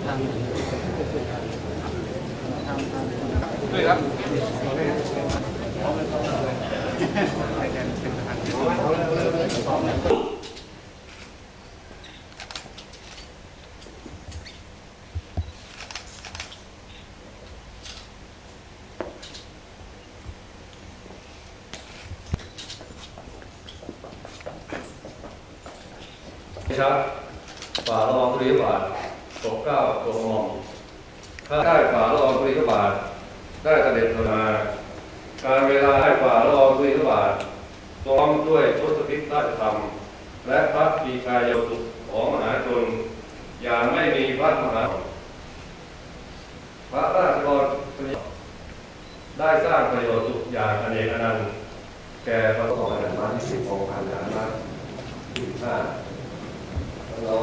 ด้วยครับชัดฝ่าละอองธุลีพระบาทปกเกล้าโปรดกระหม่อมข้าได้ฝ่าละอองธุลีพระบาทได้เสด็จมาการเวลาให้ฝ่าละอองธุลีพระบาทพร้อมด้วยทศพิธราชธรรมและพระปรีชาโยสุของมหาชนอย่างไม่มีพระมหาพระราชกรได้สร้างประโยชน์สุขอย่างอเนกอนันต์แก่พระสงฆ์มาที่10 องค์การฐานมาที่5เรา